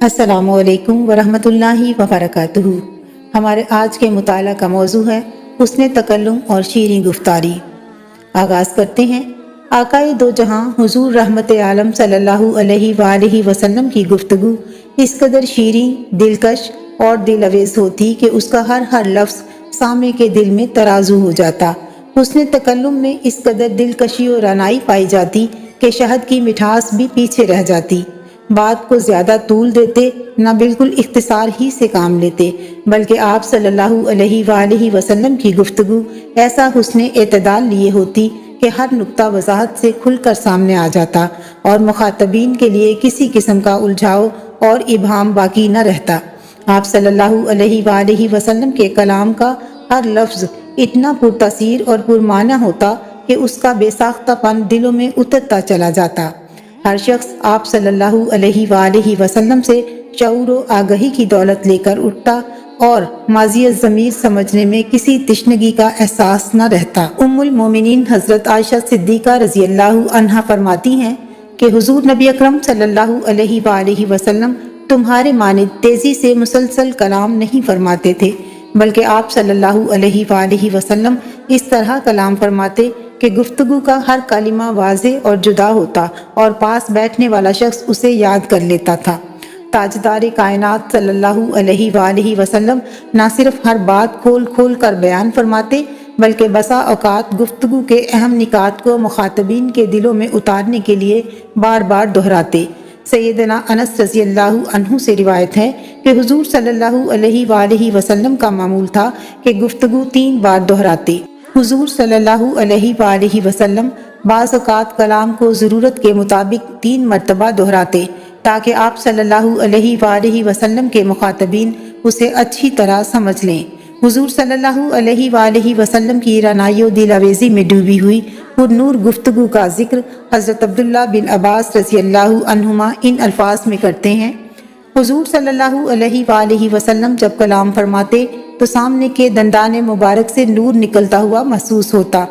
السلام علیکم ورحمۃ اللہ وبرکاتہ۔ ہمارے آج کے مطالعہ کا موضوع ہے حسن تکلم اور شیریں گفتاری۔ آغاز کرتے ہیں۔ آقائے دو جہاں حضور رحمت عالم صلی اللہ علیہ وآلہ وسلم کی گفتگو اس قدر شیریں، دلکش اور دلآویز ہوتی کہ اس کا ہر لفظ سامع کے دل میں ترازو ہو جاتا۔ حسن تکلم میں اس قدر دلکشی و رعنائی پائی جاتی کہ شہد کی مٹھاس بھی پیچھے رہ جاتی۔ بات کو زیادہ طول دیتے نہ بالکل اختصار ہی سے کام لیتے، بلکہ آپ صلی اللہ علیہ وآلہ وسلم کی گفتگو ایسا حسن اعتدال لیے ہوتی کہ ہر نقطہ وضاحت سے کھل کر سامنے آ جاتا اور مخاطبین کے لیے کسی قسم کا الجھاؤ اور ابہام باقی نہ رہتا۔ آپ صلی اللہ علیہ وآلہ وسلم کے کلام کا ہر لفظ اتنا پرتاثیر اور پرمعنی ہوتا کہ اس کا بے ساختہ پن دلوں میں اترتا چلا جاتا۔ ہر شخص آپ صلی اللہ علیہ وآلہ وسلم سے شعور و آگہی کی دولت لے کر اٹھتا اور ماضی ضمیر سمجھنے میں کسی تشنگی کا احساس نہ رہتا۔ ام المومنین حضرت عائشہ صدیقہ رضی اللہ عنہا فرماتی ہیں کہ حضور نبی اکرم صلی اللہ علیہ وآلہ وسلم تمہارے مانند تیزی سے مسلسل کلام نہیں فرماتے تھے، بلکہ آپ صلی اللہ علیہ وآلہ وسلم اس طرح کلام فرماتے کہ گفتگو کا ہر کلمہ واضح اور جدا ہوتا اور پاس بیٹھنے والا شخص اسے یاد کر لیتا تھا۔ تاجدار کائنات صلی اللہ علیہ وآلہ وسلم نہ صرف ہر بات کھول کھول کر بیان فرماتے بلکہ بسا اوقات گفتگو کے اہم نکات کو مخاطبین کے دلوں میں اتارنے کے لیے بار بار دہراتے۔ سیدنا انس رضی اللہ عنہ سے روایت ہے کہ حضور صلی اللہ علیہ وآلہ وسلم کا معمول تھا کہ گفتگو 3 بار دہراتے۔ حضور صلی اللہ علیہ وآلہ وسلم بعض اوقات کلام کو ضرورت کے مطابق 3 مرتبہ دہراتے تاکہ آپ صلی اللہ علیہ وآلہ وسلم کے مخاطبین اسے اچھی طرح سمجھ لیں۔ حضور صلی اللہ علیہ وآلہ وسلم کی رعنائی و دلآویزی میں ڈوبی ہوئی پر نور گفتگو کا ذکر حضرت عبداللہ بن عباس رضی اللہ عنہما ان الفاظ میں کرتے ہیں۔ حضور صلی اللہ علیہ وآلہ وسلم جب کلام فرماتے تو سامنے کے دندان مبارک سے نور نکلتا ہوا محسوس ہوتا۔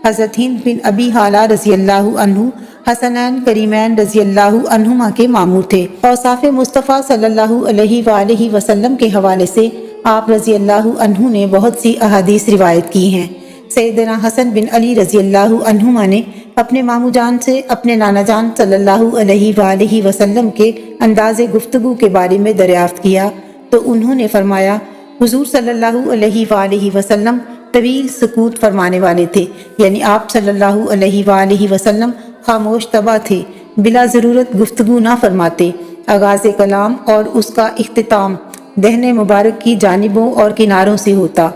حضرت ہند بن ابی حالہ رضی اللہ عنہ حسنین کریمین رضی اللہ عنہما کے ماموں تھے۔ اوصاف مصطفیٰ صلی اللہ علیہ وآلہ وسلم کے حوالے سے آپ رضی اللہ عنہ نے بہت سی احادیث روایت کی ہیں۔ سیدنا حسن بن علی رضی اللہ عنہما نے اپنے ماموں جان سے اپنے نانا جان صلی اللہ علیہ وآلہ وسلم کے انداز گفتگو کے بارے میں دریافت کیا تو انہوں نے فرمایا حضور صلی اللہ علیہ وآلہ وسلم طویل سکوت فرمانے والے تھے، یعنی آپ صلی اللہ علیہ وآلہ وسلم خاموش طبع تھے، بلا ضرورت گفتگو نہ فرماتے۔ آغاز کلام اور اس کا اختتام دہن مبارک کی جانبوں اور کناروں سے ہوتا،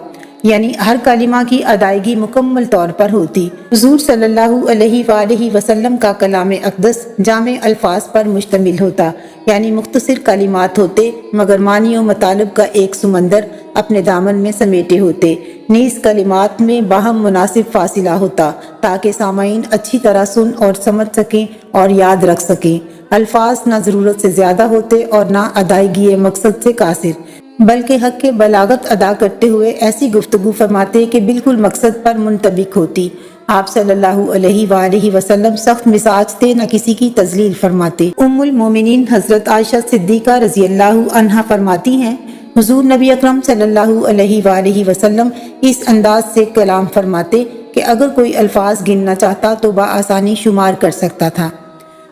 یعنی ہر کلمہ کی ادائیگی مکمل طور پر ہوتی۔ حضور صلی اللہ علیہ وآلہ وسلم کا کلام اقدس جامع الفاظ پر مشتمل ہوتا، یعنی مختصر کلمات ہوتے مگر معنی و مطالب کا ایک سمندر اپنے دامن میں سمیٹے ہوتے۔ نیز کلمات میں باہم مناسب فاصلہ ہوتا تاکہ سامعین اچھی طرح سن اور سمجھ سکیں اور یاد رکھ سکیں۔ الفاظ نہ ضرورت سے زیادہ ہوتے اور نہ ادائیگی مقصد سے قاصر، بلکہ حق کے بلاغت ادا کرتے ہوئے ایسی گفتگو فرماتے کہ بالکل مقصد پر منطبق ہوتی۔ آپ صلی اللہ علیہ وآلہ وسلم سخت مزاج تھے، نہ کسی کی تذلیل فرماتے۔ ام المومنین حضرت عائشہ صدیقہ رضی اللہ عنہا فرماتی ہیں حضور نبی اکرم صلی اللہ علیہ وآلہ وسلم اس انداز سے کلام فرماتے کہ اگر کوئی الفاظ گننا چاہتا تو بآسانی شمار کر سکتا تھا۔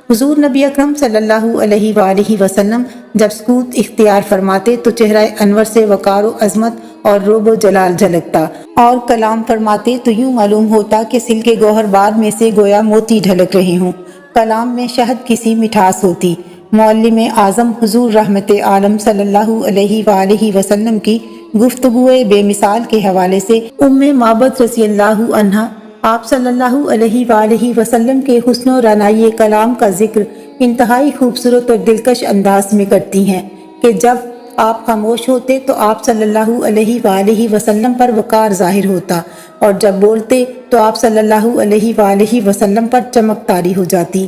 حضور نبی اکرم صلی اللہ علیہ وآلہ وسلم جب سکوت اختیار فرماتے تو چہرہ انور سے وقار و عظمت اور روب و جلال جھلکتا، اور کلام فرماتے تو یوں معلوم ہوتا کہ سل کے گوہر بار میں سے گویا موتی ڈھلک رہے ہوں۔ کلام میں شہد کسی مٹھاس ہوتی۔ معلم اعظم حضور رحمت عالم صلی اللہ علیہ وآلہ وسلم کی گفتگوئے بے مثال کے حوالے سے ام معبد رضی اللہ عنہا آپ صلی اللہ علیہ وآلہ وسلم کے حسن و رعنائی کلام کا ذکر انتہائی خوبصورت اور دلکش انداز میں کرتی ہیں کہ جب آپ خاموش ہوتے تو آپ صلی اللہ علیہ وآلہ وسلم پر وقار ظاہر ہوتا، اور جب بولتے تو آپ صلی اللہ علیہ وآلہ وسلم پر چمک طاری ہو جاتی۔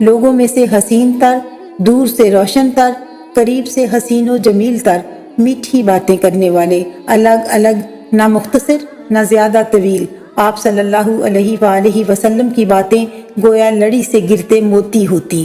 لوگوں میں سے حسین تر، دور سے روشن تر، قریب سے حسین و جمیل تر، میٹھی باتیں کرنے والے، الگ الگ، نہ مختصر نہ زیادہ طویل۔ آپ صلی اللہ علیہ وآلہ وسلم کی باتیں گویا لڑی سے گرتے موتی ہوتی۔